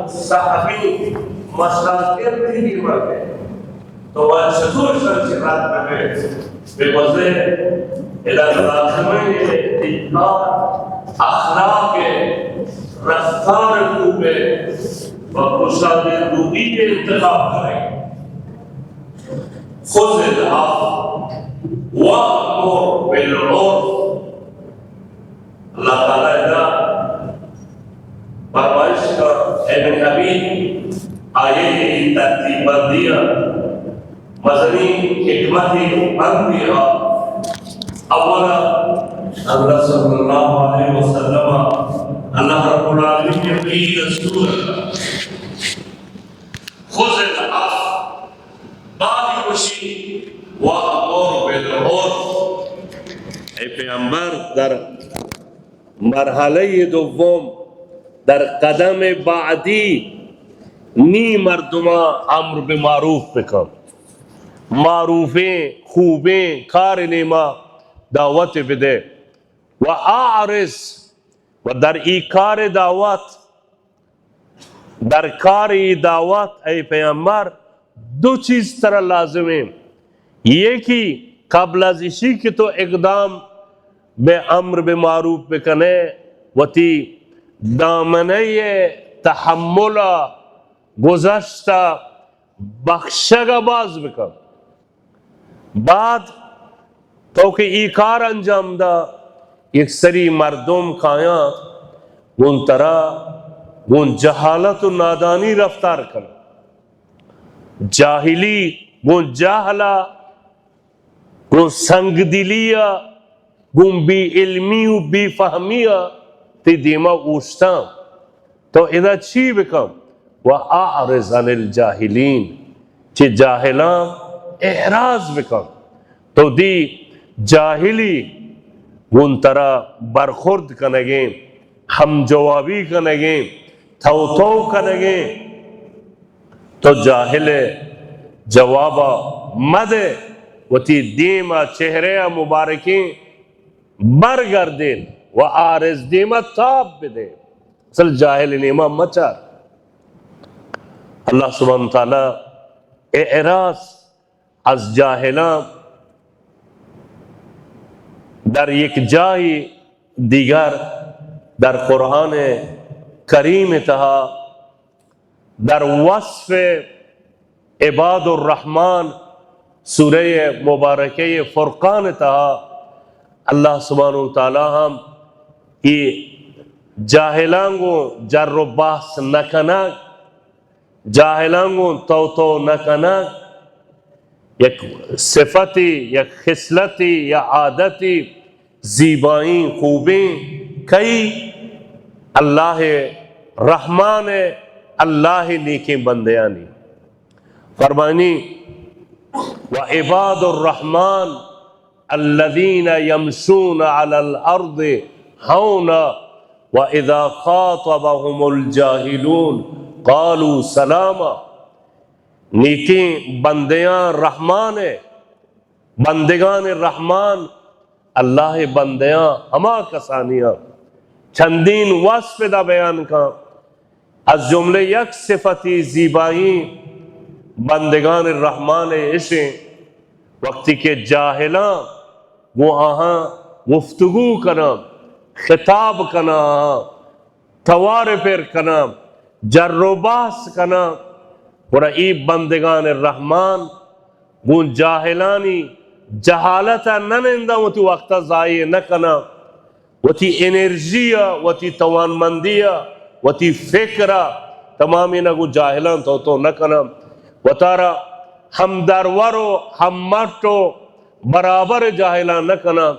sahabi masyarakat ini berbagai. Tuhan sesuatu syarat berbagai. Berbagai dalam zaman ini akhlak, raftar kubur, berusaha diri intikam kering. خذ العفو وأمر بالعرف. Allah Ta'ala ida परवरिश का इब्न हबीब आये की तरतीबंदियाँ मज़नी हिकमती अंबिया अवला अल्लाह सल्लल्लाहु अलैहि वसल्लम अल्लाह रब्बुल आलमीन की रसूल खुज़ अल-अफ़्व बादी खुशी व अमर बिल-उर्फ. ऐ पैगंबर दर मरहले दोम در قدم بعدی نی مردما امر به معروف بکن، معروفه خوبه کار نیما دعوت بده و اعرض و در ای کار دعوت در کار ای دعوت ای پیامبر دو چیز ترا لازمه. یکی قبل از ایشی که تو اقدام به امر به معروف بکنه و تی دامنه تحمل گذشته بخشگا باز بکن. بعد تو که ای کار انجام دا یک سری مردم کایا گون ترا گون جهالت و نادانی رفتار کن، جاہلی گون جاہلا گون سنگدلیا گون بی علمی و بی فهمیا تی دیما اوشتاں تو اذا چی بکم و اعرض عن الجاہلین چی جاہلان اعراض بکم تو دی جاہلی گون ترا برخورد کنگیں، ہم جوابی کنگیں، تو کنگیں تو جاہل جوابا مدے و تی دیما چہرے مبارکیں برگردین و آرز دیما تاب بدے. اصل جاہل نیما مچار. اللہ سبحانہ وتعالی اعراض از جاہلان در یک جای دیگر در قرآن کریم تہا در وصف عباد الرحمن سورہ مبارکہ فرقان تہا اللہ سبحانہ وتعالی ہم یہ جاہلانگو جر و بحث نکنک، جاہلانگو تو نکنک، یک صفتی یک خصلتی یا عادتی زیبائیں خوبیں کئی اللہ رحمان اللہ نیکی بندیانی فرمانی وعباد الرحمن الذين يمشون على الأرض هونا وإذا خاطبهم الجاهلون قالوا سلاما. نیکی بندیان رحمان ہے، بندگان رحمان اللہ بندیان ہما کسانیاں چندین وصف دا بیان کا از جملے یک صفتی زیبائیں بندگان الرحمن عشیں وقتی کے جاہلاں وہ آہاں گفتگو کنا خطاب کنا توار پر کنا جر و بحث کنا ورئی بندگان الرحمن گون جاہلانی جہالتا ننندہ وتی وقتا ضائع نکنا وتی انرجیا وتی توانمندیا وتی فکرہ تمامی نگو جاہلان تو نکنا وطارا ہم درورو ہم مرٹو برابر جاہلان نکنا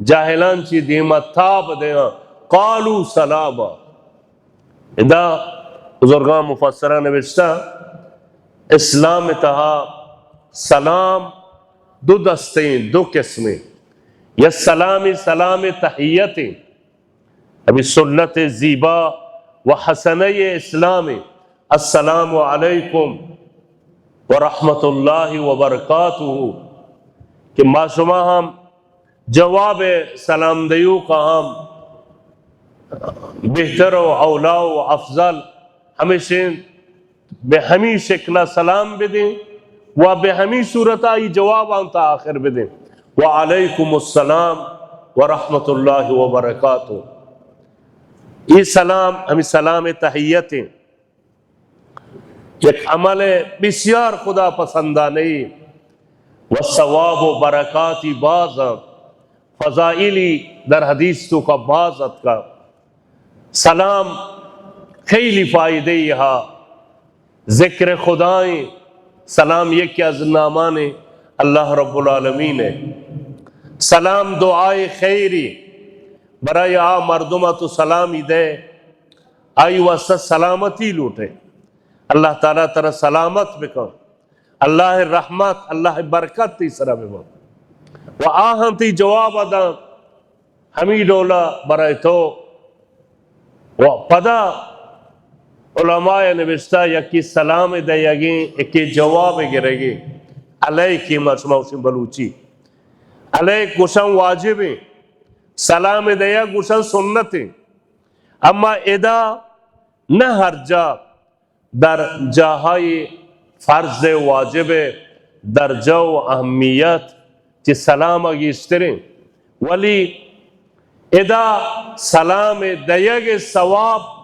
جاہلان چی دیما تاب دیاں قالو سلاما. ادا بزرگان مفسرہ نوشتا اسلام تہا سلام دو دستیں دو قسمیں، یا سلامی سلام تحییتیں ابھی سنت زیبا و حسنی اسلام السلام علیکم ورحمت اللہ وبرکاتہ کہ ما شما ہم جواب سلام دیو کا ہم بہتر و اولا و افضل हमेशा बेहमी शक्ल सलाम बेदें व बेहमी सूरत आई जवाब आंता आखिर बेदें व अलैकुमुस्सलाम व रहमतुल्लाहि व बरकातुहू। ये सलाम हमें सलाम तहियतें एक अमल बिस्यार खुदा पसंदा नहीं व सवाब व बरकाती बाज़ फ़ज़ाइली दर हदीस तो का बाज़त का सलाम खैली फ़ायदे यहाँ ज़िक्र खुदाएँ सलाम ये क्या ज़नामाने अल्लाह रब्बुल आलमीन है। सलाम दुआए खैरी बराए आ मर्दुमा तो सलामी दे आई वस सलामती लूटे अल्लाह ताला तरह सलामत बिकन अल्लाह रहमत अल्लाह बरकत तीसरा बिकन व आहम ती जवाब अदा हमीदोला बराए तो व पदा उलमाए नविश्ता यकी सलाम दयागी एक जवाब गिरेगी अलैकी मसमौसी बलूची अलैक गुशन वाजिब सलाम दया गुशन सुन्नत अम्मा एदा न हर्जा दर जाहाई फर्ज वाजिब दर्जा व अहमियत ची सलाम अगिश्तरें वली एदा सलाम दया के सवाब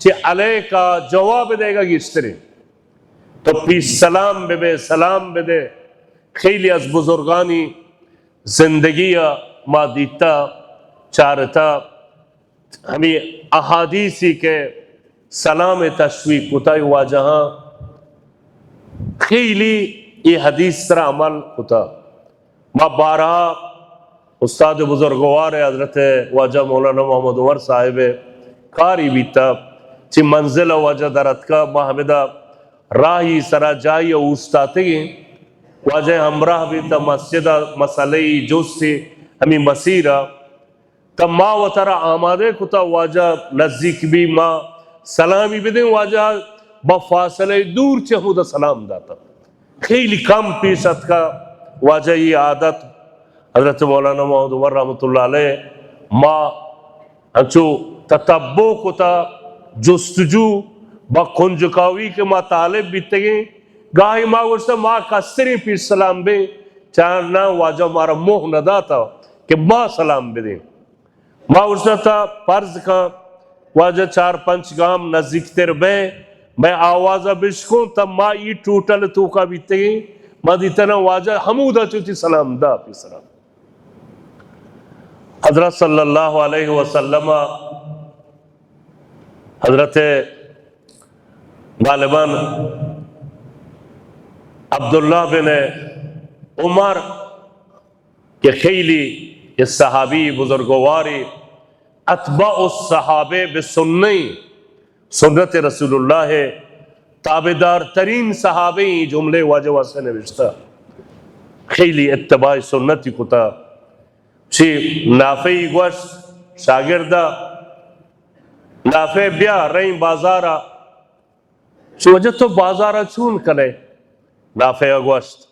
चे अलय का जवाब देगा गिश्तरें तो पीस सलाम बेबे सलाम बेदे खैली अज बुजुर्गानी जिंदगिया मादीता चारता हमें अहादीसी के सलाम तशवीक कुताई वाजहाँ खैली ये हदीस तरह अमल कुता माँ बारह उस्ताद बुजुर्गवार हजरत वाजा मौलाना मोहम्मद उमर साहिब कारी बीता ची मंजिल वाजा दरत का महमदा राही सरा जाई उस्ताते वाजा हमराह भी त मस्जिद मसलई जोस्ती हमी मसीरा तब माँ वतरा आमादे कुता वाजा नजदीक भी माँ सलामी भी दे वाजा बफासले दूर चहुदा सलाम दाता खैली कम पीसत का वाजा ये आदत हजरत मौलाना मोहम्मद उमर रहमतुल्लाह अलैह माँ अंचो ततब्बो कुता जुस्तजू बकुंजकावी के माँ तालिब बीतेगे गाही माँ वर्षा माँ कस्तरी पीर सलाम बे चार ना वाजा मारा मोह न दाता कि माँ सलाम बे दे माँ वर्षा था फर्ज का वाजा चार पंच गाम नजदीक तेर बे मैं आवाज़ा बिश्कों तब माँ ये टूटल तो का बीतेगे माँ दितना वाजा हमूदा चुती सलाम दा पीर सलाम हजरत सल्लल्लाहु अलैहि वसल्लम हजरत गालिबान अब्दुल्ला बिन उमर के खैली ये सहाबी बुजुर्गवारी अतबा उस सहाबे बेसुन्नी सुन्नत रसूलुल्लाह है ताबेदार तरीन सहाबे जुमले वाजवा से नविश्ता खैली इत्तबा सुन्नती कुता ची नाफे गोश शागिर्दा नाफे ब्या रही बाजारा वजह तो बाजारा चून करे नाफे अगोश्त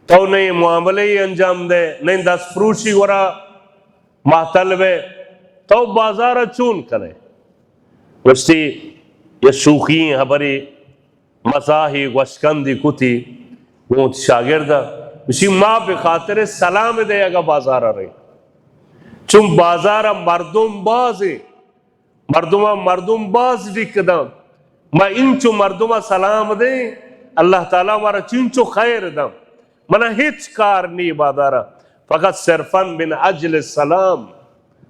तो नहीं मामले ही अंजाम दे नहीं दस फ्रूशी वरा मातलबे तो बाजारा चून करे वस्ती ये शूखी हबरी मजाही वशकंदी कुती वो शागिर्दा उसी माँ पे खातिर सलाम देगा बाजारा रही चुम बाजारा मर्दुम बाजी मर्दुम बाज दिक्कदम मैं इंचो मर्दुमा सलाम दे अल्लाह ताला मारा चिंचो खैर दम मना हिच कार नी बाजारा फकत सिर्फन बिन अजल सलाम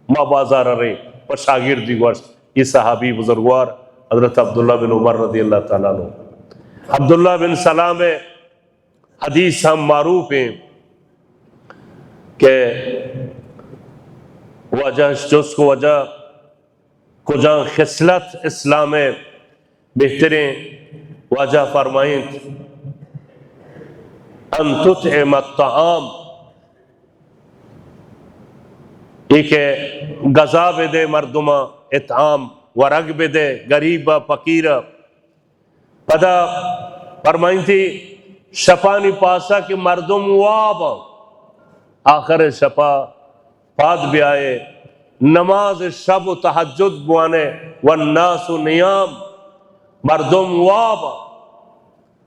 माँ बाजारा रही और शागिर्दी गोश्त ये सहाबी बुजुर्गवार हजरत अब्दुल्ला बिन उमर रदी अल्लाह ताला नो अब्दुल्ला बिन सलाम हदीस हम मारूफ हैं के वजह जिसको वजह कुजा खिसलत इस्लाम बेहतरें वजह फरमाएं अंतुतइम अत्ताम एक गजा बेदे मर्दुमा इताम वरग बेदे गरीबा फकीरा पदा फरमाई थी शफानी पासा के मर्दुम वाब आखिर शफा पाद भी आए नमाज शब तहज्जुद बुआने वन्नासु नियाम मर्दम वाब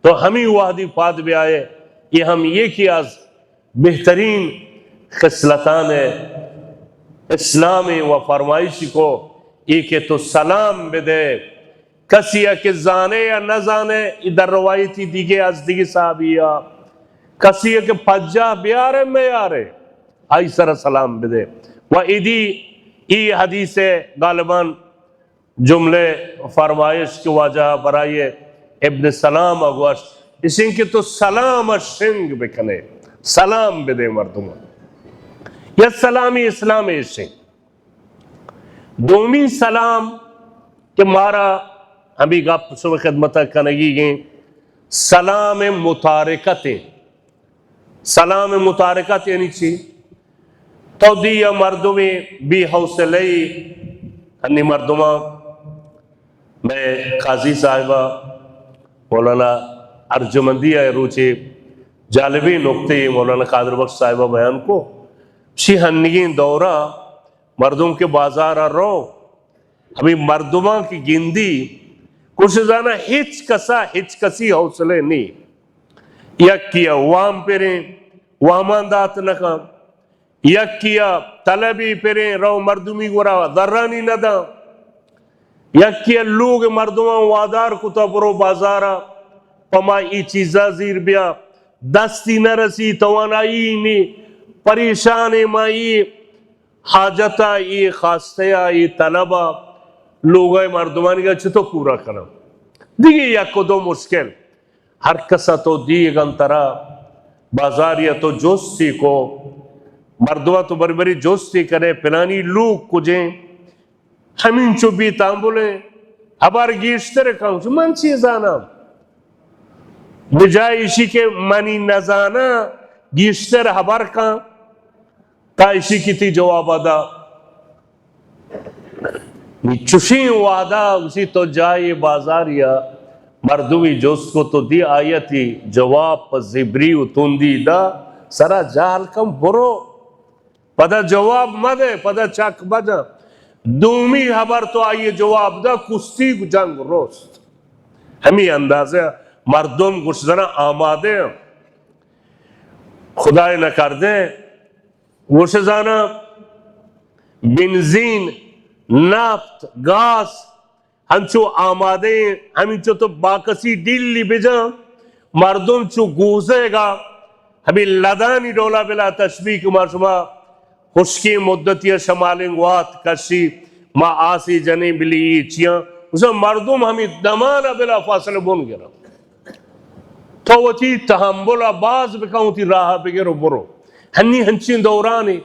तो हम ही वाहदी फाद भी आए कि हम ये कि आज बेहतरीन खसलतान इस्लाम व फरमाइश को एक तो सलाम बेदे कसी के जाने या न जाने इधर रवायती दिगे आज दिगे साहबिया कसी के पज्जा ब्यारे में यारे आई सर सलाम बेदे व इदी ई हदीस गालिबान जुमले फरमाइश की वजह बराए इब्न सलाम अगवश इसी के तो सलाम सिंह बिकने सलाम बेदे मर्दुम या सलामी इस्लाम सिंह दोमी सलाम के मारा अभी गप सुबह खदमत कनगी गई सलाम मुतारकत यानी ची तो दी या मर्दुमी भी हौसले अन्नी मर्दुमा मैं काजी साहिबा मौलाना अर्जुमंदिया रुचि जालबी नुक्ते मौलाना कादर बख्श साहिबा बयान को शी हन्नी दौरा मर्दों के बाजार आ रो अभी मर्दुमा की गिंदी कुछ जाना हिचकसी हौसले नहीं यक किया वाम पेरे वामानदात नका यक किया तलबी पेरे रो मर्दुमी गोरा दर्रानी नदा यक किया लोग मर्दुमा वादार कुता बरो बाजारा पमा ई चीजा जीर बिया दस्ती न रसी तवानाई नी परेशान माई हाजता ये खास्तेया ये तलबा लोग मर्दुमानी का तो पूरा करना दिए या को दो मुश्किल हर कसा तो दिए गंतरा बाजार या तो जोस्ती को मर्दुआ तो बड़ी बड़ी जोस्ती करे पिलानी लोग कुजे हमीन चुबी तांबुले हबार गिश्तर खाऊं मन सी जाना बजाय इसी के मनी न जाना गिश्तर हबार का ता इसी की थी जवाब अदा चुशी वादा उसी तो जाए बाजार या मर्दुवी जोश को तो दी आयती जवाब जिब्री उतुंदी दा सरा जाल कम बुरो पदा जवाब मदे पदा चक बजा दूमी खबर तो आइए जवाब दा कुश्ती जंग रोस्त हमी अंदाजे मर्दुम कुछ जरा आमादे खुदा न कर दे गुश जाना बेंजीन नाफ्त गास हमचो आमादे हमिचो तो बाकसी दिल्ली बिजा मर्दुम चो गूजेगा हमें लदानी डोला बिला तस्बीह कुमार शुमा खुशकी मुद्दतिया शमालिंग वात कशी मा आसी जने बिली चिया उसे मर्दुम हमें दमाना बिला फासले बुन गिरा तो वो थी तहम्बुला बाज बिकाऊं थी राह बिगेरो बुरो हन्नी हंची दौरानी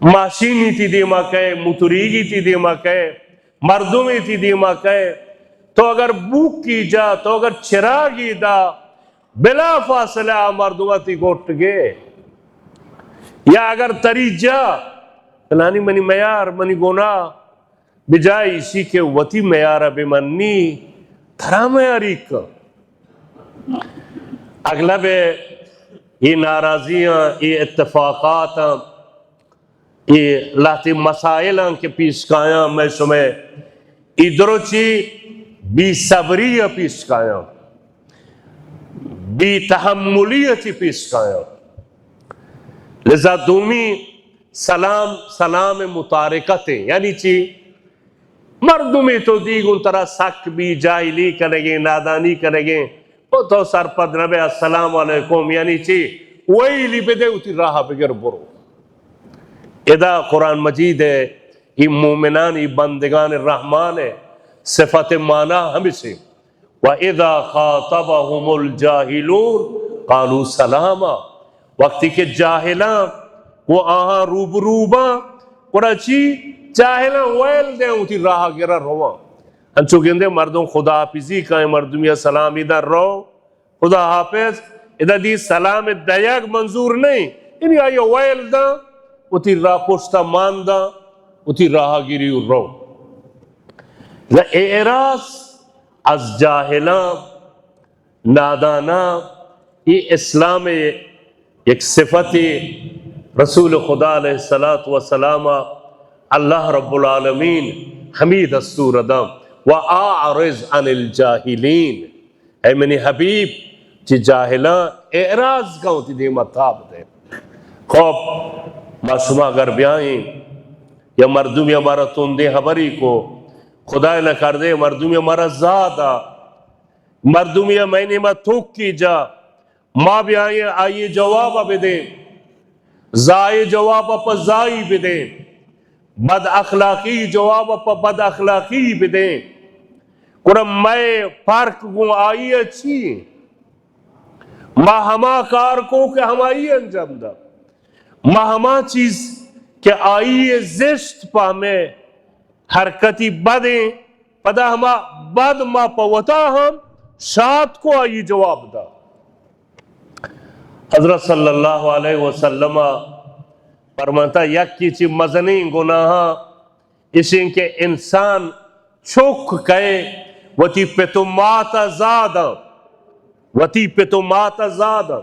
माशीनी थी दीमा कहे मुतरीगी थी दीमा कहे मर्दुमी थी दीमा कहे तो अगर भूख की जा तो अगर चिरागी दा बिला फासला मर्दुमा थी गोट गए या अगर तरी जा फलानी मनी मयार मनी गोना बिजाय इसी के वती मयार बेमन्नी थरा मयारी का अगला बे ये नाराजियां ये इत्तेफाकात ये लाती मसाइल के पीस काया मैं सुमें इधरोची बी सबरिया पीस काया बी तहम्मुलियती पीस काया लिजा दूमी सलाम सलाम मुतारिकते यानी ची मर्दुमी तो दीगुन तरह सक भी जाहिली करेंगे नादानी करेंगे वो तो सरपद नबे अस्सलाम वालेकुम यानी ची वही लिबे उती राह बगैर बुरो इदा कुरान मजीद है ये मोमिनान ये बंदगान रहमान है सिफत माना हमसे व इदा खातबहुमुल जाहिलून कालू सलामा वक्ति के जाहिला वो आहा रूबरूबा कुराची जाहिला वेल दे उती राह गिरा रोवा अंचो गेंदे मर्दों खुदा हाफिजी का मर्दुमिया सलाम इधर रो खुदा हाफिज इधर दी सलाम दयाग मंजूर नहीं इन्हीं आयो वेल दा उती राह पोस्ता मानदा उती राह गिरी रो ला एरास अज जाहिला नादाना ये इस्लाम एक सिफती रसूल खुदा अलैहिस्सलातु वस्सलाम अल्लाह रब्बुल आलमीन हमी दस्तूर अदम व आरिज़ अनिल जाहिलीन, ऐ मेरे हबीब ची जाहिला एराज का होती दे मताब दे खौफ मासूमा अगर ब्याई या मर्दुम हमारा तुंदे हबरी को खुदा न कर दे मर्दुम हमारा ज्यादा मर्दुम या मैंने मैं थूक की जा माँ भी आइए जवाब अब दे जाए जवाब पर जाई भी दे बद अखलाकी जवाब पर बद अखलाकी भी दे कुरम मैं फर्क को आई अच्छी महमा कारकों के हमारी अंजाम दा महमा चीज के आई जिश्त पामे हरकती बदे पदा हमा बद मा पवता हम शाद को आई जवाब दा। हजरत सल्लल्लाहु अलैहि वसल्लम फरमाता यकी ची मजनी गुनाह इसी के इंसान चुक कहे वती पे तो माता ज़ादा वती पे तो माता ज़ादा।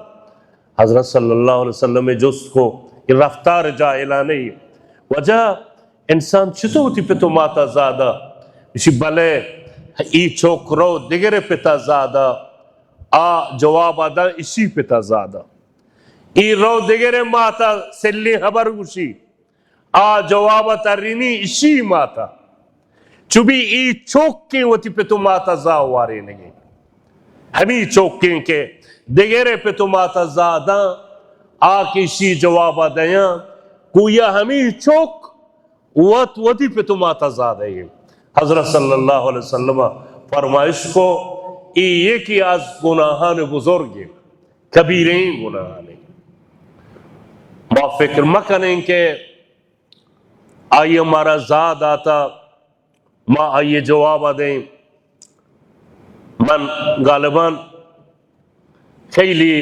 हजरत सल्लल्लाहु अलैहि वसल्लम में जिसको रफ्तार जाहिला नहीं वजह इंसान चितो वती पे तो माता ज़ादा इसी भले ई छोकरो दिगरे पिता ज़ादा आ जवाब आदा इसी पिता ज़ादा ई रो दिगरे माता सिल्ली खबर गुशी आ जवाब तरीनी इसी माता चुबी ई चौक के वती पे तो माता जा वारे नहीं हमी चौक के दिगरे पे तो माता ज़ादा आ किसी जवाब दया कुया हमी चौक वत वती पे तो माता ज़ादा है। हजरत सल्लल्लाहु अलैहि वसल्लम फरमाइश को ये कि आज गुनाहान बुजुर्ग कबीरे गुनाह नहीं मा फिक्र मकने के आइए हमारा ज़ाद आता माँ आइए जवाब दें मन गालिबान खैली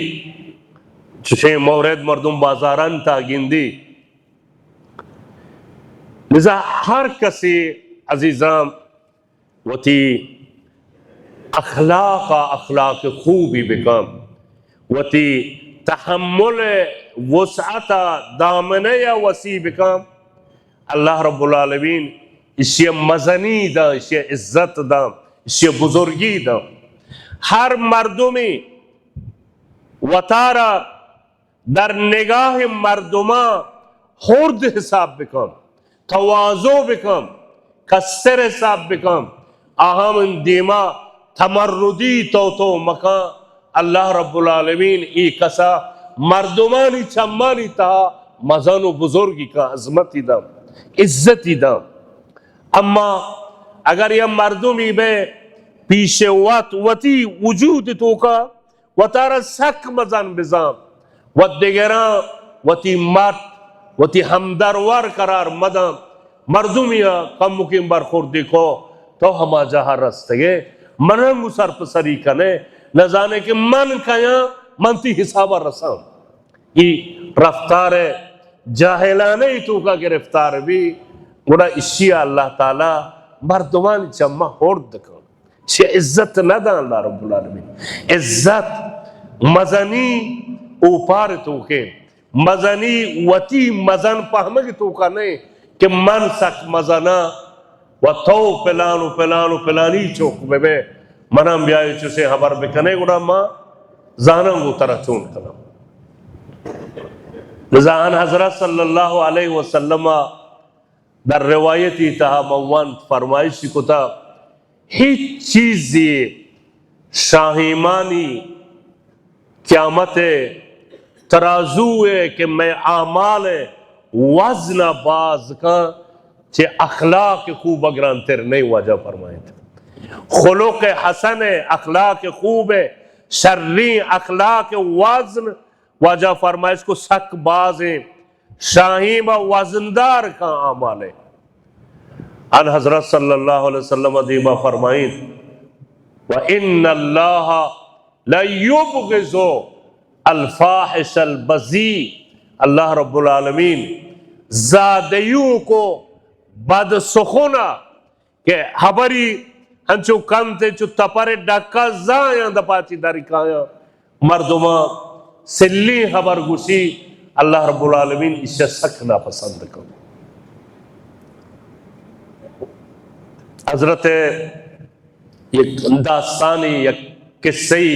चुशे मौरद मर्दुम बाजारन था गिंदी लिजा हर कसी अजीजाम वती अखलाक खूबी बिकम वती तहम्मुल वसअता दामने या वसी बिकम अल्लाह रब्बुल आलमीन इसे मजनी दा इसे इज्जत दा इसे बुजुर्गी दा हर मर्दुमी वतारा दर निगाह मर्दुमा हुर्द हिसाब बिकम तवाजो बिकम कसर हिसाब बिकम अहम दीमा तमर्रुदी तो मका अल्लाह रब्बुल आलमीन ई कसा मर्दुमानी चम्मानी ता मजानो बुजुर्गी का अजमती दा इज्जती दा अम्मा अगर यह मर्दुमी बे पीछे वती वजूद तो का वतारा सक मजान बिजाम व दिगरा वती मत वती हमदरवर करार मदम मर्दुमिया कम मुकिम बरखुर्दी को तो हमा जहा रस्ते मन मुसर पसरी कने न जाने के मन कया मनती हिसाब रसम ई रफ्तार जाहिलाने तो का गिरफ्तार भी गुड़ा इसी अल्लाह ताला मर्दुमान जम्मा होर्द को शे इज्जत न दा अल्लाह रब्बुल आलमीन इज्जत मजनी ऊपर तो के मजनी वती मजन पहमग तो का नहीं कि मन सक मजना व तो पिलानु पिलानु पिलानी चौक में मनम ब्याय चुसे हबर बिकने गुड़ा माँ जानंगु तरह चून कलम रज़ान हजरत सल्लल्लाहु अलैहि वसल्लम दर रिवायती तहा मवन फरमाइश कुता हिच चीज शाहिमानी क्यामत तराजू है कि मैं आमाल वजन बाज का चे अखलाक खूब अगरान तेरे नहीं वजह फरमाए थे खुलुक हसन है अखलाक खूब है शर्री अखलाक वजन वजह फरमाइश को सक बाज है शाहीम वजनदार का आमाल है। अन हजरत सल्लल्लाहु अलैहि वसल्लम दीमा फरमाई व इन्नल्लाह ला युबग़िज़ु अल-फ़ाहिशल बज़ी अल्लाह रब्बुल आलमीन ज़ादयू को बदसुखुना के हबरी हंचो कंते चु तपरे डक्का जाया दपाची दरिकाया मर्दुमा सिल्ली हबर गुसी अल्लाह रब्बुल आलमीन इसे सखना पसंद करो। हजरत ये दास्तानी या किस्सई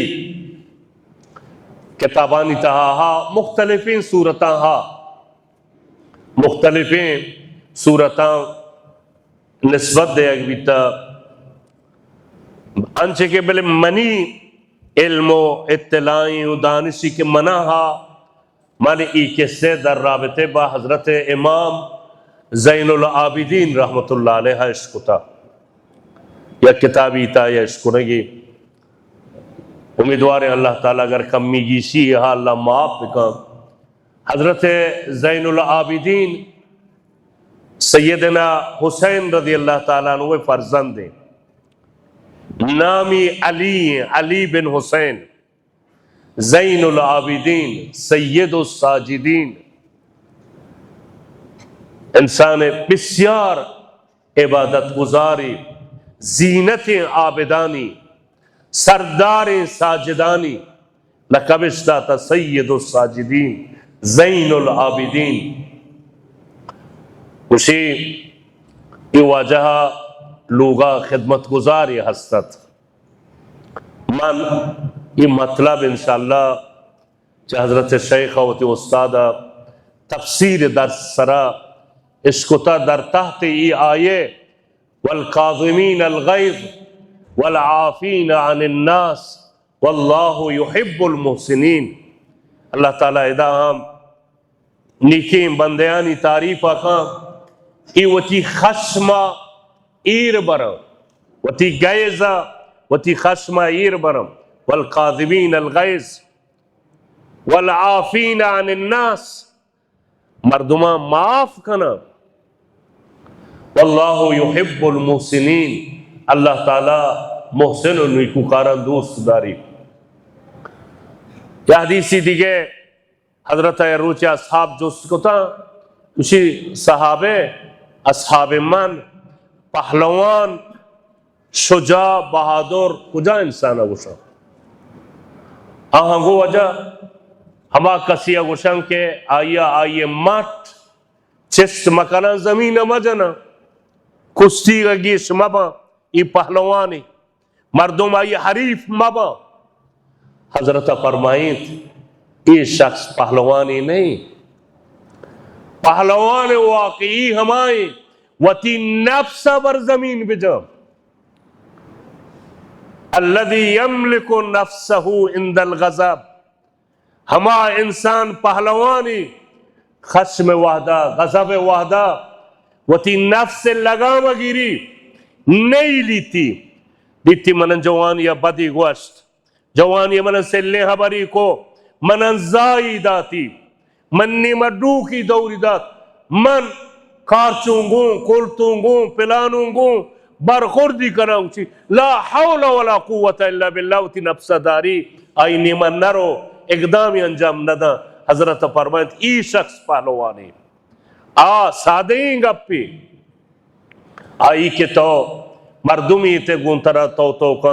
किताबानी तहा मुख्तलिफिन सूरत मुख्तलिफिन सूरत निस्बत दे बीता अंचे के बले मनी इल्मो इत्तलाई दानिशी के मना हा माने ई किस्से दर राबते बा हजरत इमाम ज़ैनुल आबिदीन रहमतुल्लाह अलैह इश्कुता या किताबी था या इश्कुनगी उम्मीदवार अल्लाह ताला अगर कमी गीसी हा अल्लाह माफ बिका हजरत ज़ैनुल आबिदीन सैयदना हुसैन रज़ी अल्लाह ताला अन्हु फर्जंद हैं, नामी अली बिन हुसैन ज़ैनुल आबिदीन सैयदुस साजिदीन इंसान बिस्यार इबादत गुजारी जीनत आबिदानी सरदार साजिदानी लकबिश्ता था सैयदुस साजिदीन ज़ैनुल आबिदीन उसी वजह लोगा खिदमत गुजारी हस्तत मन ये मतलब इंशाअल्लाह हजरत शेख उस्ताद तफसीर दर सरा इसकुता दर तहत ई आये वल काज़िमीन अल गैज़ वल आफ़ीन अनिन नास वल्लाहु युहिब्बुल मुहसिनीन। अल्लाह ताला इदा हम निकी बंदयानी तारीफ आका ई वती खस्मा ईर बरम वती गैज़ा वती खस्मा ईर बरम वल काज़िमीन अल गैज़ वल आफ़ीन अनिन नास मर्दुमा माफ कना वल्लाहु युहिब्बुल मुहसिनीन अल्लाह ताला मोहसिन निकुकारान दोस्त दारी। या हदीसी दिगे हजरत रुचि असहाब जो था उसी सहाबे असहाबे मन पहलवान शुजा बहादुर कुजा इंसान गुशा आहंगो वजह हमा कसिया गुशं के आइया आइए मठ चिस्त मकाना जमीन मजना कुश्ती गीश मबा ये पहलवानी मर्दुम आई हरीफ मबा हजरत फरमाइत ये शख्स पहलवानी नहीं पहलवान वाकई हमारे वती नफ्सा बर जमीन बिजम अल्लज़ी यमलिकु नफ्सहु इंदल गज़ब हमा इंसान पहलवानी खस्म वाहदा गज़ब वाहदा वती नफ्स से लगाम गिरी नहीं लीती दीती मनन जवान या बदी गोश्त जवान या मनन से लेहबरी को मनन जाई दाती मन्नी मड्डू की दौरी दात मन कारचूंगू कुलतूंगू पिलानूंगू बरखुर्दी कराऊची ला हौला वला कुव्वता इल्ला बिल्लाह वती नफ्सदारी आई निमन नरो एकदम अंजाम नदा हजरत फरमात ई शख्स पहलवानी आ सादे गप्पी आई के तो मर्दुमी ते गुंतरा तो का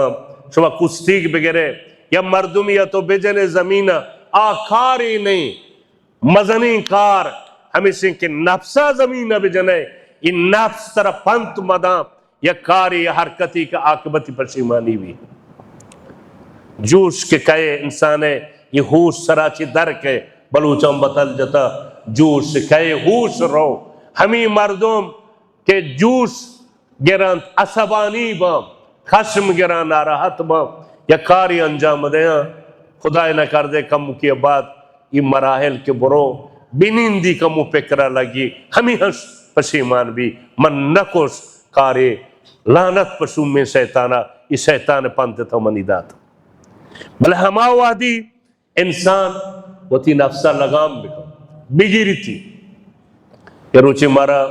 शुमा कुश्ती वगैरह या मर्दुमी या तो बेजने जमीन आखारी नहीं मजनी कार हमेशा के नफ्सा जमीन बेजने इन नफ्स तरफ पंत मदा या कारी या हरकती का आकबती पशीमानी भी जूश के कहे इंसान है ये होश सराची दर के बलूचम बतल जता जूश कहे होश रो हमी मर्दों के जूश गिरंत असबानी बम खस्म गिरा नाराहत बम या कारी अंजाम दे खुदा न कर दे कम की बात ये मराहल के बुरो बिनिंदी का मुँह पे करा लगी हमी हंस पशीमान भी मन नकोश कारे लानत पशु में शैताना ये शैतान पंथ था मनीदात भले हमावादी इंसान वती नफ्सा लगाम बिगिरी थी ये रुचि मारा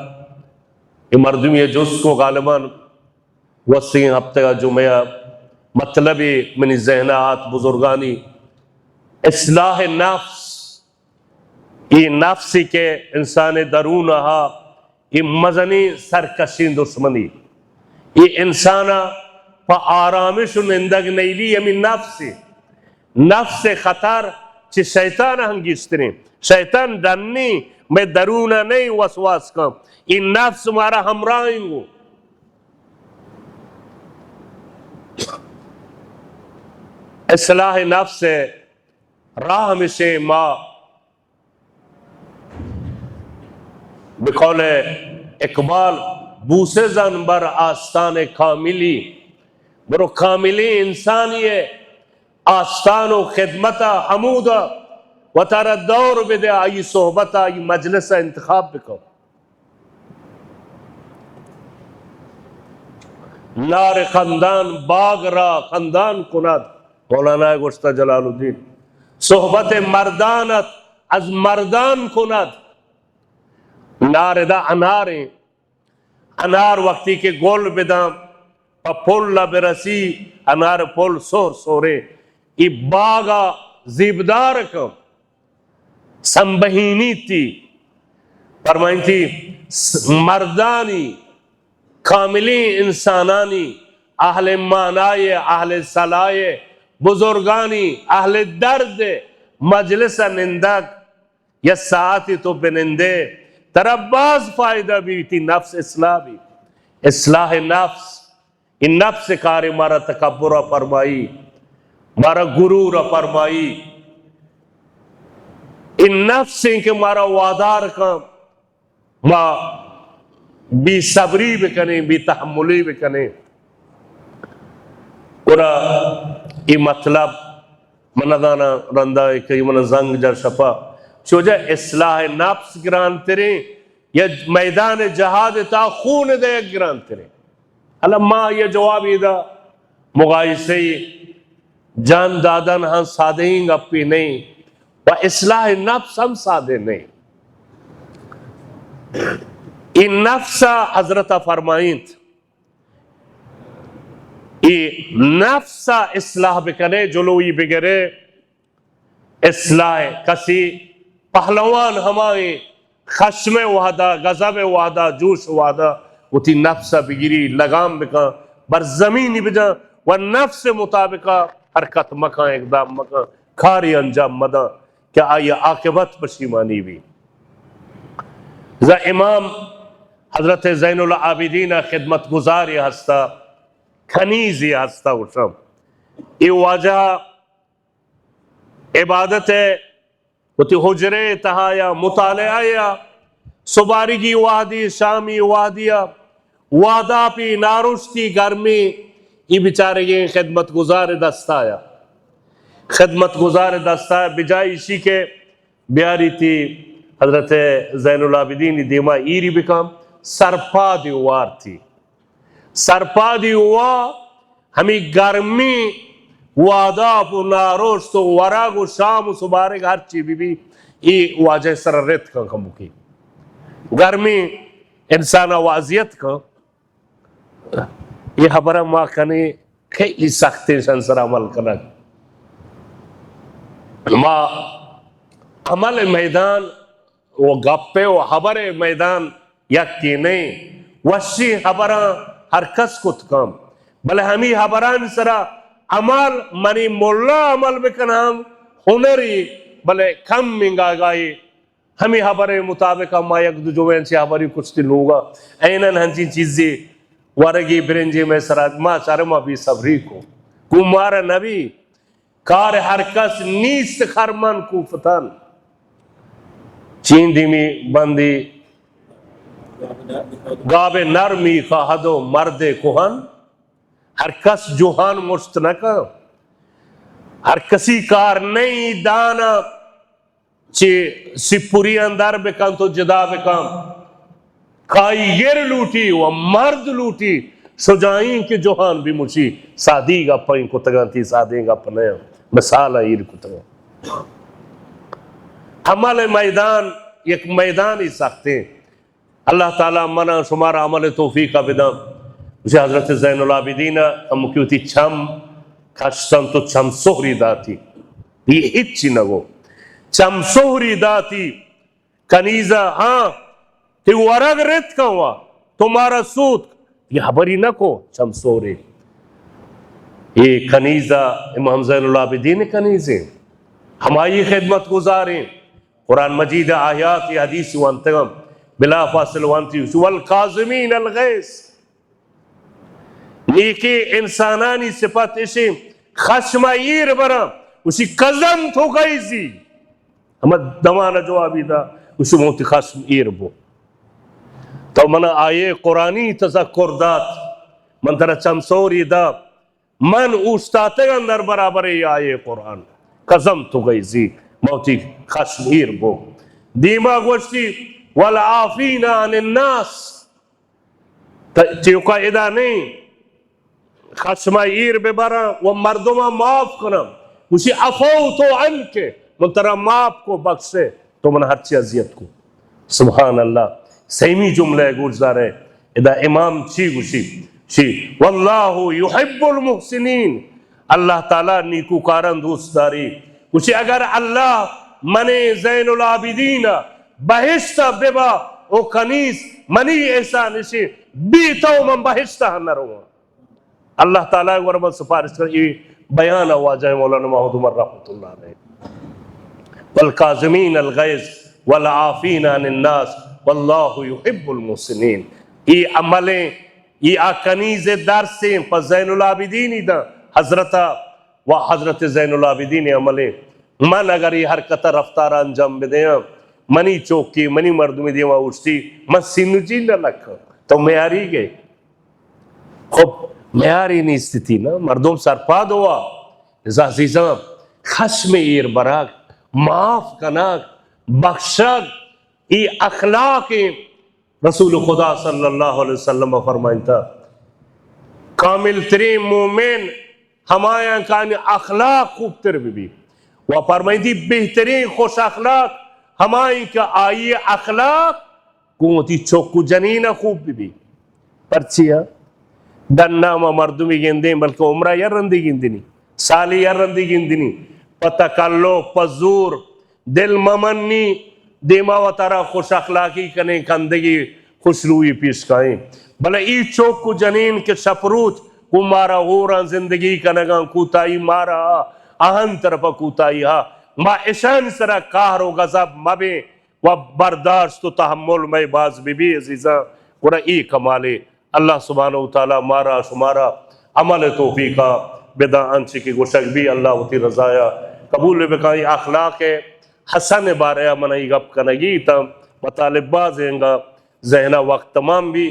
ये मर्दुमी जुस को गालिबान वसी हफ्ते का जुम्या मतलब मनी जहनात बुजुर्गानी इस्लाह नफ्स ये नफ्सी के इंसान दरून हा ये मजनी सरकशी दुश्मनी ये इंसान पर आरामिश निंदक नईली यमी नफ्स से खतर चे शैतान हंगिस्तने शैतान डरनी मैं दरूना नहीं वसवास कम इन नफ्स मारा हमराएंगो इस्लाह नफ्स है राह में से माँ बिकौल इकबाल बूसे जन बर आस्तान कामिली बरो कामिली इंसानी है आस्तान व खिदमता हमूदा व तारा दौर बिदे आई सोहबता आई मजलिस इंतखाब बिको नार खंदान बाग रा खंदान कुनद मौलाना गुस्ता जलालुद्दीन सोहबत मर्दानत अज मर्दान कुनद नारदा अनारे अनार वक्ती के गोल बिदाम पफुल बेरसी अनार फुल सोर सोरे ई बागा जीबदार कम संबहीनी थी फरमाई थी मर्दानी कामिली इंसानानी आहले मानाए आहले सलाए बुजुर्गानी आहले दर्द मजलिस निंदक या साथी तो बिनिंदे तरब्बाज फायदा भी थी नफ्स इस्लाह भी इस्लाह नफ्स इन नफ्स कार मारा तकब्बुर फरमाई मारा गुरूर फरमाई इन नफ्स के मारा वादार का मा बेसब्री भी कने बेतहम्मुली भी कने पूरा ये मतलब मनदाना रंदा कई मन जंग जर शफा चोजा इस्लाह नफ्स ग्रान तेरे या मैदान जहाद ता खून दे ग्रान तेरे अल्लाह माँ ये जवाब इदा मुगाइसे जान दादन हाँ सादे गप्पी नहीं व इस्लाह नफ्स हम सादे नहीं इन नफ्सा हजरत फरमाइंत नफ्सा इस्लाह बिकने जुलूई बिगरे इस्लाह कसी पहलवान हमारे खश्म वादा गजब वादा जोश वादा उती नफ्सा बिगिरी लगाम बिका बर जमीन बिजा व नफ्स मुताबिका हरकत मका एकदम मका खारी अंजाम मदा क्या आया आकिबत पशीमानी भी जा इमाम हजरत ज़ैनुल आबिदीन खिदमत गुजार हस्ता खनीज हस्ता उठम ये वाजह इबादत है उती हुजरे तहाया मुतालिया सुबारिगी वादी शामी वादिया वादा पी नारुश्ती गर्मी ये बेचारे ये खिदमत गुजार दस्ताया खिदमत गुजार दस्ताया बिजाई इसी के ब्यारी थी हजरत ज़ैनुल आबिदीन दिमा ईरी बिकम सरपा दीवार थी सरपा दीवा हमी गर्मी वादा नारोश तो वरागो शाम सुबारे हर चीज भी ये वाजह सर रेत का मुकी गर्मी इंसान वाजियत का ये हमारा माँ कने कई सख्ते संसर अमल करना माँ अमल मैदान वो गप्पे वो हबरे मैदान यकी नहीं वशी हबरा हर कस कुत कम भले हमी हबरान सरा अमल मनी मोल्ला अमल बिकन हम हुनरी भले कम मिंगा गाई हमी हबरे मुताबिक हम एक दुजुवें से हबरी कुछ दिन होगा ऐनन हंसी चीजें वरगी बिरंजे में सरा माँ चारमा भी सबरी को कुमार नबी कार हर कस नीस्त खरमन कुफतन चींदी में बंदी गाबे नरमी का हदो मर्दे कुहन हर कस जुहान मुश्त न कर हर कसी कार नहीं दाना चे सिपुरी अंदर बेकम तो जदा बेकम खाई गिर लूटी व मर्द लूटी सुजाई के जुहान भी मुझी सादी का पई कुतगंती सादी का पने मिसाल ईर कुतगा अमल मैदान एक मैदान ही सकते अल्लाह ताला मना शुमारा अमल तौफीक का बिदम उसे हजरत ज़ैनुल आबिदीन मुक्ति छम खशम तो छम सोहरी दाती ये इच्छी नगो छम सोहरी दाती कनीजा हाँ ते वरग रेत का हुआ तुम्हारा सूत ये हबरी न को छम सोहरे ये कनीजा इमाम ज़ैनुल आबिदीन कनीजे हमारी खिदमत गुजारें कुरान मजीद आयात ये हदीस वंतगम बिला फासिल वंती वल काज़िमीन अल गैस नीकी इंसानानी सिफत इसी खशमाईर बना उसी कजम तो गई सी हम दमाना जवाबी था उसी मोती खशमीर बो तो मन आये कुरानी तज़क्कुर दात मन तरह चमसोरी दा मन उस्ताते अंदर बराबर ही आये कुरान कसम तो गई सी मोती खशमीर बो दीमा गोश्ती वल आफीना अनिन्नास चुका इदा नहीं खशमाईर बेबारा वो मर्दुमा माफ करम उसी अफो तो अन के मन तरह माफ को बख्शे तो मन हर चीज अजियत को सुभान अल्लाह सही जुमले गुजार है इदा इमाम ची गुशी ची वल्लाहु युहिब्बुल मुहसिनीन अल्लाह ताला नीकूकारन दोस्तदारी उसी अगर अल्लाह मने ज़ैनुल आबिदीन बहिश्ता बेबा ओ कनीस मनी ऐसा निशी बीतो मन बहिश्ता नरुआ अल्लाह ताला वरम सिफारिश कर ये बयान आवाज़ मौलाना महमूद उमर रहमतुल्लाह अलैह वल काज़िमीन अल गैज़ वल आफ़ीना अनिन नास वल्लाहु युहिब्बुल मुहसिनीन ये अमले ये कनीज़ दर्स से ज़ैनुल आबिदीन इदा हज़रता व हज़रत ज़ैनुल आबिदीन अमले मन अगर ये हरकत रफ्तार अंजाम दे मनी चौकी मनी मर्दुमी देवा उठती मैं सिनुजी न लख तो मेयारी गए खूब मेयारी नहीं स्थिति ना मर्दों सरपाद हुआ अजीज़ा खश्मीर बराक माफ कनाक बख्शक ये अखलाक रसूल खुदा सल्लल्लाहु अलैहि वसल्लम फरमाइता कामिल तरीन मोमिन हमाया कान अखलाक खूब तर भी वह फरमाइती बेहतरीन खुश अखलाक हमारी का आइए अखलाक कुमती चौकू जनीना खूब भी पर्चिया दन्ना मर्दुमी गिंदी बल्कि उम्र यार रंदी गिंदनी साली यार रंदी गिंदनी पता कल्लो पजूर दिल ममन्नी दिमा व तारा खुश अखलाकी कने कंदगी खुशरूई पेश काएं भले ई चौकू जनीन के सपरूत कुमारा होरा जिंदगी कनगा कुताई मारा आहन तरफ कुताई हा मा ईशान सरा कहरो गजब मबे व बर्दाश्त तो तहम्मुल में बाज बीबी अजीजा कुरा ई कमाले अल्लाह सुब्हानहू तआला मारा शुमारा अमल तौफीका बिदा अंश की गुशक भी अल्लाह उती रजाया कबूल बेकाई अखलाक हसन बारे मनाई गप कनगी तम मतलब बाजेंगा जहना वक्त तमाम भी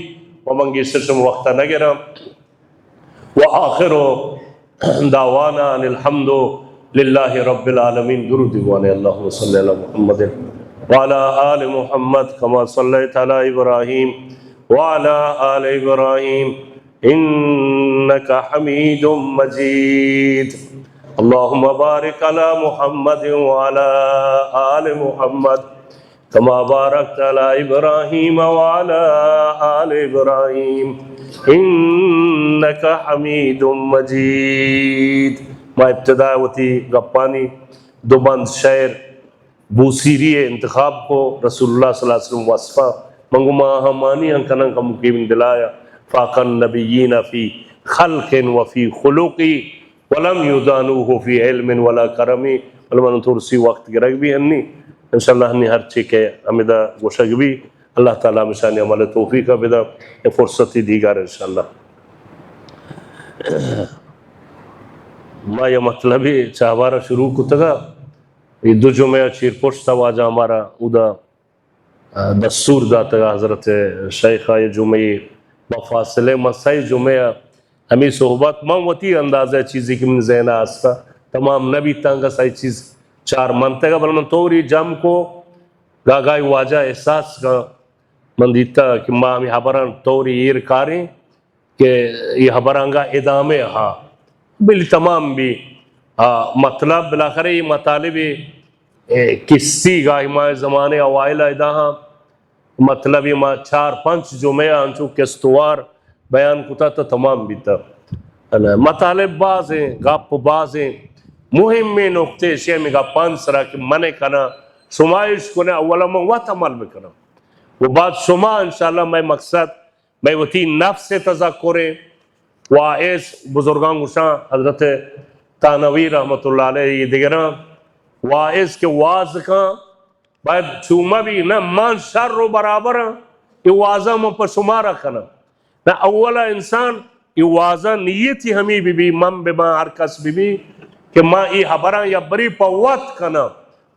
वमंगी सिस्टम वक्त नगरा व आखिरो दावाना अनिल लिल्लाहि रब्बिल आलमीन दुरूद व अल्लाहुम्मा सल्लि अला मुहम्मद व अला आलि मुहम्मद कमा सल्लैता अला इब्राहीम व अला आलि इब्राहीम इन्नका हमीदुम मजीद अल्लाहुम्मा बारिक अला मुहम्मद व अला आलि मुहम्मद कमा बारकता अला इब्राहीम व अला आलि इब्राहीम इन्नका हमीदुम मजीद माँ इब्तदा होती गप्पानी दो बंद शेर बूसीरी इंतखाब को रसूलुल्लाह सल्लल्लाहु अलैहि वसल्लम वस्फा मंगुमा हमानी अंकन का मुकीम दिलाया फ़ाक़न नबिय्यीन फ़ी खल्क़िन व फ़ी खुलुक़ि वलम युदानुहु फ़ी इल्मिन वला करमी वलमन तुरसी वक्त गिरग भी हन्नी इंशाअल्लाह हन्नी हर चीज़ के अमिदा गोशग भी अल्लाह ताला मिशान अमल तौफीक बिदा ये फुर्सती दीगर इंशाअल्लाह माँ ये मतलब ही चाहवारा शुरू कुतगा ये दो जुमे चीरपोश था वाजा हमारा उदा दस्तूर दाता हज़रत शेखा ये जुमे बफासले मसाई जुमे हमें सोहबत मवती अंदाज़ा चीज़ें कि मन ज़हना आस्ता तमाम नबी तंगा सही चीज़ चार मनतेगा बल मन तोरी जम को गागाई वाजा एहसास का मंदिता कि माँ हमें हबरान तोरी ईर कारें कि ये हबरांगा इदामे हाँ बिल तमाम भी मतलब बिलाखरे ये मतलब किस्सी गा हिमाय ज़माने अवाइला इदाहा मतलब ये माँ चार पंच जुमे अंचु किस्तवार बयान कुता तो तमाम भी था मतलब बाज़ें गप बाज़ें मुहिम में नुक्ते शे में गप्पान सरा कि मने कना शुमाइश को ने अव्वला में वह तमाल में कना वो बात शुमा इंशाल्लाह मैं मकसद मैं वती नफ्स से तज़क्कुरे वाइस बुजुर्गान गुशा हजरत तानवी रहमतुल्लाह अलैहि दिगरा वाइस के वाज का बाद चूमा भी ना मान शर बराबर ये वाजा में पर शुमारा करना ना अव्वला इंसान वाजा नीयती हमी बीबी मम बिमा हर कस बीबी कि माँ ई हबरा या बरी पवत कना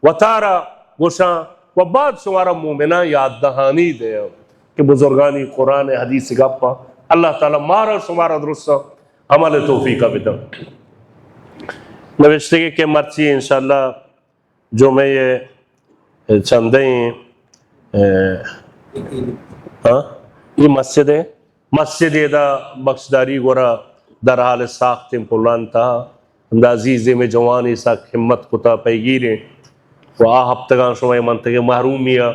वतारा गोशा व बाद शुमारा मोमिना याद दहानी दे कि बुजुर्गानी कुरान हदीस गप्पा अल्लाह ताला मारा शुमारा दुरुस्त अमल तौफीक बिदा नविश्ते के मर्ची इंशाल्लाह जो मैं ये चंदे हाँ ये मस्जिद है मस्जिद दा बख्शदारी गोरा दर हाल साख्त पुलान था अंदाजीज में जवानी सा हिम्मत कुता पैगीरे वाह हफ्तगा शुमाय मंतके महरूमिया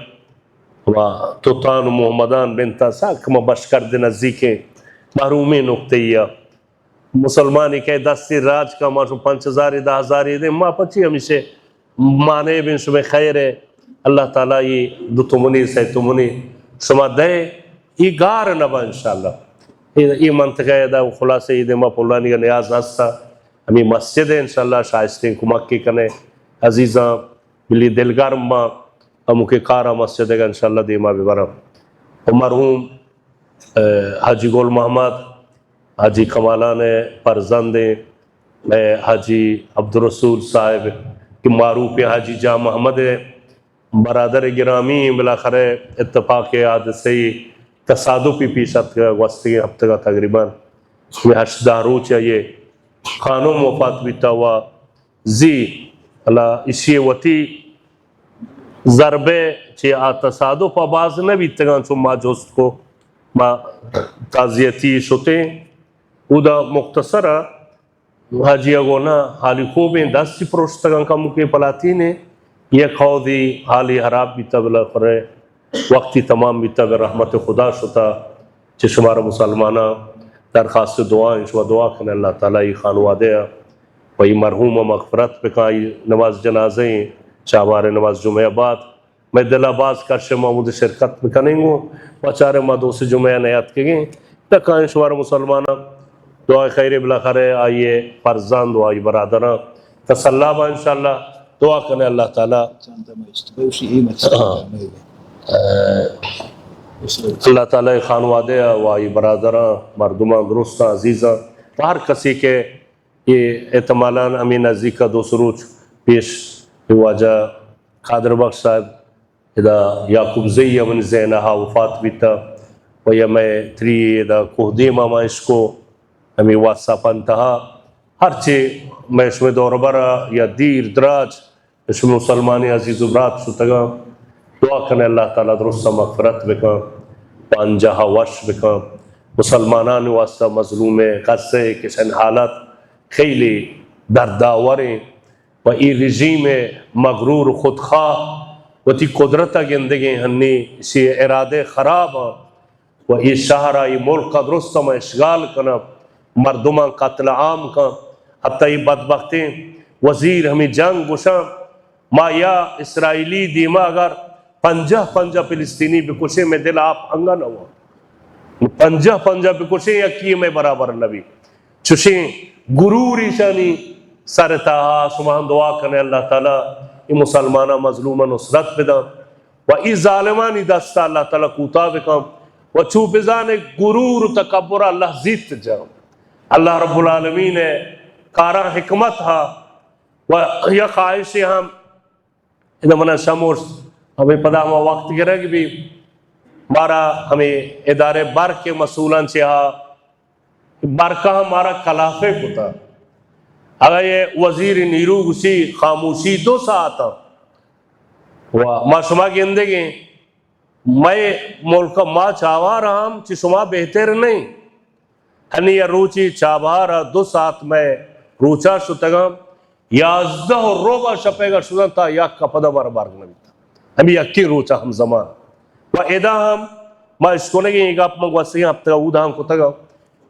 वाह तुतान मोहम्मदान बिनता साख बशकर दे नज़दीके महरूमी नुक्तिया मुसलमान के 10 राज का माशु 5000 10,000 दे माँ पची हमेशे माने बिन शुमे खैर है अल्लाह ताला ये दो तुमनी से तुमनी शुमा दे ये गार नबा इंशाल्लाह ये मंतका दा खुलासे ये मा पुलानी का न्याज हस्ता हमें मस्जिद है इंशाल्लाह शाइस्ते कुमक्की कने अजीज़ा बिल्ली दिलगार मा अमुके कारा मस्जिद है इंशाल्लाह देमा बिबारा मरहूम हाजी गोल मोहम्मद हाजी कमालान परजंद हाजी अब्दुल रसूल साहिब की मारूफ हाजी जा मोहम्मद बरादर गिरामी बिलाखर इत्तफाक हादसे तसादुफी पीशत वस्ती हफ्ते का तकरीबन हशदारू चाहिए खानों मुफात बीता हुआ जी अल्लाह इसी वती ज़रबे चे आ तसादुफ आबाज न बीतगा चुम्मा जोस्त को मा ताज़ियती शुते उदा मुख्तसर हाजी गोना हाली खूब 10 प्रोस्तगा का मुके पलाती ने यह खौदी हाली हराब बीता बिला करे वक्ती तमाम बीता रहमत खुदा शुता चशमार मुसलमाना दरखास्त दुआ इंशा दुआ खन अल्लाह ताला ये खानवादे वही मरहूम मगफरत पे का नमाज जनाजे चावार नमाज जुमेबाद मैं दिलाबाज कर महमूद शिरकत में करेंगे वचारे माँ दो से जुमे नयात के तक शुमार मुसलमाना दुआ खैर बिला खरे आइए फर्जान दुआ बरादरा तसल्ला इंशाल्लाह दुआ करें अल्लाह ताला अल्लाह ताला खानवादे वाई बरादरा मरदुमा दुरुस्ता अजीज़ा हर कसी के ये एतमालान अमीन अजी का दोसरूच पेश वाजा कादर बख्श साहब इदा याकूब जई अमन जैनहा वफात बीता वह मैं थ्री इदा कोहदे मामा इसको हमें वासापन तहा हर चे मैं इसमें दौरबरा या दीर दराज इसमें मुसलमानी अजीज़ उबरात सुतगा दुआ करें अल्लाह ताला दुरुस्त मगफरत बिका पांजहा वर्ष बिका मुसलमानान वास्ता मजलूम कस्से किसन हालत खैली दर्दावरे व ई रिजीम मगरूर खुद खा वती कुदरत गिंदगी हन्नी इसी इरादे खराब व ई शहरा ये मुल्क का दुरुस्त में इशगाल कना मरदुमा कत्ल आम का हत्ता बदबख्ती वजीर हमें जंग गुशा माया इसराइली दीमा अगर 50 फिलिस्तीनी बिकुशे में दिल आप अंगा न हुआ 50 बिकुशे यकी में बराबर नबी चुशे गुरूर ईशानी सरता सुबहान दुआ करने अल्लाह ताला ये मुसलमाना मजलूमा नुसरत बिदा व इस जालिमानी दस्ता अल्लाह ताला कूता बिकम व चू बिजान गुरूर तकब्बुर अल्लाह जीत जाओ अल्लाह रब्बुल आलमीन ने कारा हिकमत हा व या ख्वाहिश हम इधर मना शमोश हमें पता हम वक्त गिरा कि भी हमारा हमें इदारे बार के मसूलन से बार का हमारा खिलाफे होता अगर ये वजीर नीरू उसी खामोशी दो सा आता वाह माशुमा गेंदेगे मैं मुल्क माँ चावा राम चिशुमा बेहतर नहीं हनी या रूची चाबारा 2 सात में रूचा शुतगम याज़दा रोबा शपेगा शुदता या कपदा बरबार नबी अभी यक्की रोचा हम जमान व एदा हम माँ इसको नहीं आप मगवसी हफ्ते उदा हम कुतगा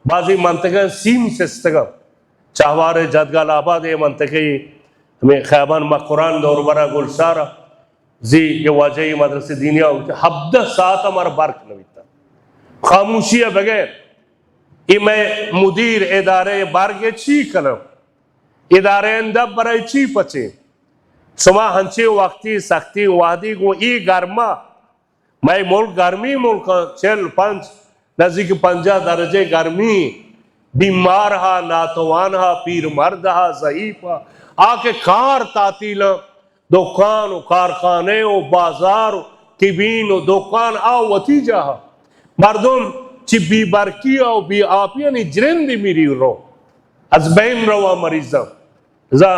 बाजी मंतके सीम से स्तगा चाहवारे जदगाल आबाद ये मंतके हमें खैबान मा कुरान दौर बरा गुलसारा जी ये वाजही मदरसे दीनिया हब्दा सात हमारा बार्क नबीता खामोशी बगैर ये मैं मुदीर इदारे बारगे ची कलम इदारे अंदर बराई ची पचे सुमा हंचे वक्ती सख्ती वादी को ई गर्मा मैं मुल्क गर्मी मुल्क 4-5 नजदीक 50 दर्जे गर्मी बीमार हा, नातवान हा, पीर मर्द हा, ज़ईफ हा, आके कार तातील दुकान व कारखाने व बाजार किबीन व दुकान आ वतीजा हा मर्दम ची बी बरकी और बी आपिया नी जरिंदी मिरी रो az bem rawa mariza za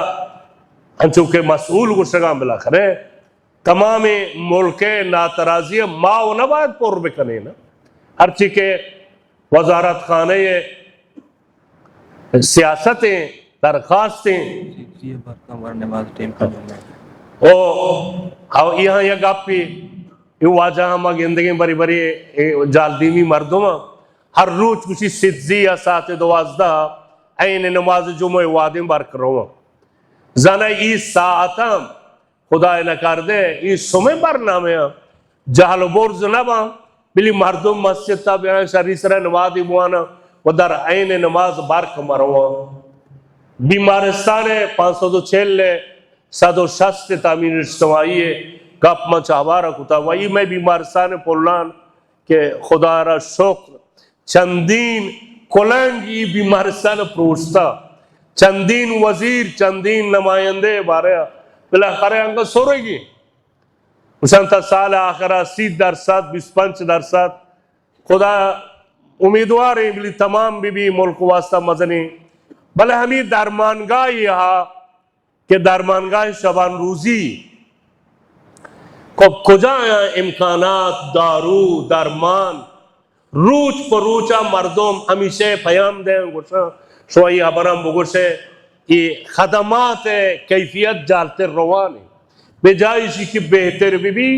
अंचो के मसूल गुशगा मिला खरे तमाम मुल्क नातराजी माओ नबाद पुर बिकने ना हर ची के वजारत खाने सियासतें दरखास्तें ओ हाँ यहाँ ये गापी ये वाजा हम जिंदगी बरी बरी जालदीमी मर्दों हर रोज कुछ सिद्जी या साथ दोवाज़दा ऐन नमाज जुमे वादिम बार करो जना इस सातम खुदा न कर दे इस समय पर नामे जहल बोर्ज नबा बिली मर्दुम मस्जिद तब शरीसर नवादी बुआना उधर ऐन नमाज बार कमरो बीमारिस्तान 506 सदो शस्त तामीर इज्तमाई गप मचावारा कुता वही मैं बीमारिस्तान पुलान के खुदा रा शुक्र चंदीन कोलंगी बीमारिस्तान प्रोस्ता चंदीन वजीर चंदीन नमायंदे बारे बिला खरे अंग सोरेगी उसंता साल आखिरा 30% 25% खुदा उम्मीदवार हैं बिली तमाम बीबी मुल्क वास्ता मजनी भले हमी दरमानगाह यहाँ के दरमानगाह शबान रूजी को कुजा इम्कानात दारू दरमान रूच परूचा मर्दों हमीशे पयाम दें गुस्सा शोई अबरम बुगुसे ये खदमात कैफियत जालते रवाने बेजाइशी की बेहतर भी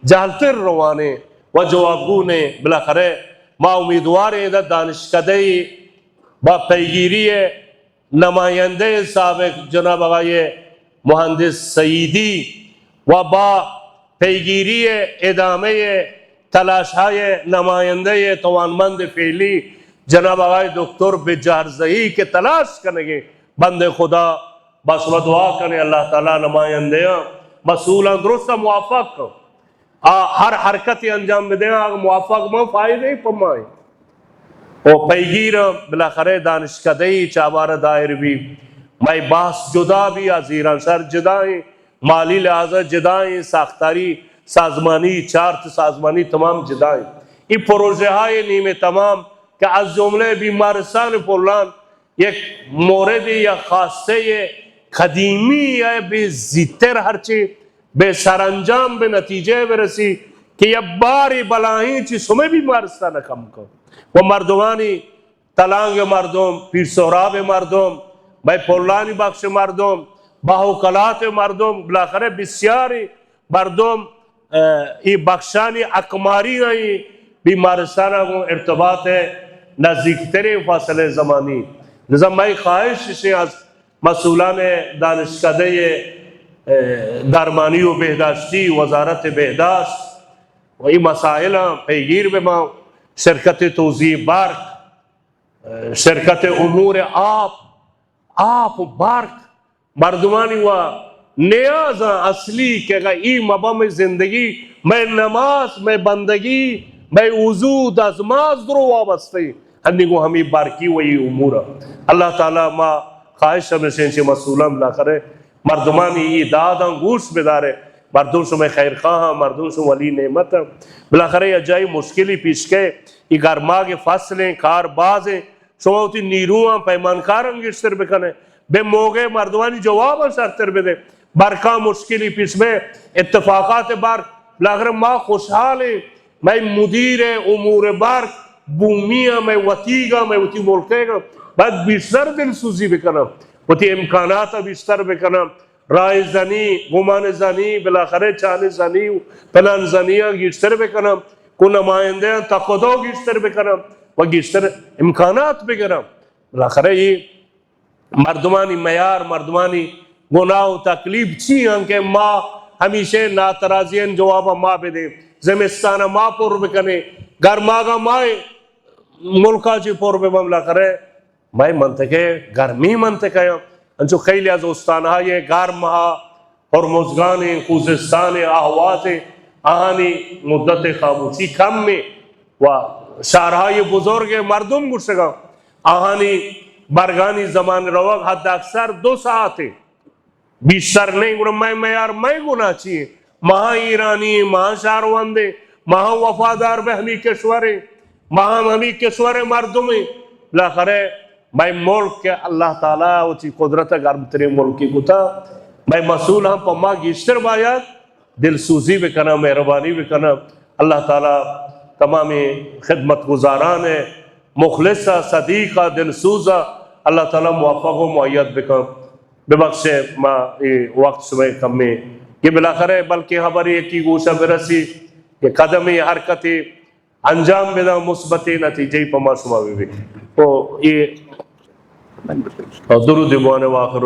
जालते रवाने व जवाबू ने बिला खरे माँ उम्मीदवार है दानिश कदई बा पैगिरी है नमायंदे साबिक जनाब आगे मुहंदिस सईदी व बा पैगिरी है इदामे तलाशाए नमायंदे तवानमंद फेली जनाब आए डॉक्टर बेजारजई के तलाश करेंगे बंदे खुदा बस दुआ करें अल्लाह ताला नमायंदे मसूला दुरुस्त मुआफक हर हरकत अंजाम में दे मुआफक में फायदे ही पमाए ओ पैगीर बिला खरे दानिश कदई चाबार दायर भी मैं बास जुदा भी अजीरा सर जुदाएं माली लिहाजा जुदाएं साख्तारी साजमानी चार्ट साजमानी तमाम जिदाएं ये प्रोजे हाय नीमे तमाम के आज जुमले बीमारिस्तान पुलान एक मोरद या खासे ये खदीमी या बेजितर हर चीज बेसरंजाम बे नतीजे बरसी कि ये बारी बलाही ची सुमे बीमारिस्तान कम को वो मर्दवानी तलांग मर्दोम पीर सोहराब मर्दोम भाई पुलानी बख्श मर्दोम बाहुकलात मर्दोम बिलाखरे बिस्यारी मर्दोम ये बख्शानी अकमारी आई बीमारिस्ताना को इर्तबात है नजदीक तेरे फासले ज़मानी जैसा मैं ख्वाहिश से आज मसूलान दानिश कदे दारमानी व बेहदाश्ती वजारत बेहदाश्त वही मसाइल पैगीर में माँ शरकत तोज़ी बार्क शरकत उमूर आप बार्क मर्दमानी व नियाज असली के ई मबा में जिंदगी मैं नमाज मैं बंदगी मैं वजू दजमाज दरो वाबस्ते हन्नी को हमी बारकी वही उमूर अल्लाह ताला मा ख्वाहिश से मसूलम ला करे मर्दमानी ई दादा गूस बेदारे मर्दों से मैं खैर खां मर्दों से वली नेमत बिला करे अजाई मुश्किल पेश के ये गर्मा के फसलें कार बाजें सोती नीरुआ पैमानकार अंगिर बेकने बे मोगे मर्दवानी जवाब सरतर बेदे बरका मुश्किल पेश में इत्तफाकात बार लागर माँ खुशहाल है मैं मुदीर उमूर बार बूमिया मैं वतीगा मैं वती मुल्केगा बाद बिस्तर दिल सूजी बेकना वती इम्कानात बिस्तर बेकना राय जनी गुमान जनी बिलाखरे चाने जनी पलान जनिया गिस्तर बेकना को नमाइंदे तकदो गिस्तर बेकना व गिस्तर इम्कानात बेकना बिलाखरे ये मर्दमानी मयार मर्दमानी गुनाह तकलीफ छी अंके माँ हमीशे नातराजियन जवाब माँ बेदे जमिस्ताना माँ पूर्व कने गर्मागा माए मुल्का ची पूर्व मामला करे माए मंतके गर्मी मंतके अंचो खैली आज उस्ताना ये गर्म हा और मुज़गाने खुजिस्तान आहवाज़े आहानी मुद्दत खामोशी कम में व शारहा ये बुजुर्ग मर्दुम गुस्सेगा आहानी बारगानी जमान रवक हद अक्सर 2 सात है, 20 सर नहीं गुण मैं यार मैं गुना चाहिए महा ईरानी महा शारवंदे महा वफादार बहमी केश्वरे महा हमी केश्वरे मर्दुमे लाखरे मैं मुल्क के अल्लाह ताला उची कुदरत गर्म तेरे मुल्क की गुता मैं मसूल हम पम्मा गिश्तर बायात दिल सूजी भी करना मेहरबानी भी करना अल्लाह ताला तमाम खिदमत गुजारान है मुखलिसा सदीका दिल सूजा अल्लाह ताला मुवफ़्फ़क़ व मुअय्यद बिकम बेबख्शे माँ ये वक्त समय कम में ये बिलाखरे बल्कि हमारी एक ही गोशा बिरसी ये कदमी हरकती अंजाम बिना मुस्बती नतीजे पमा शुमा भी तो ये दुरूद वाखिर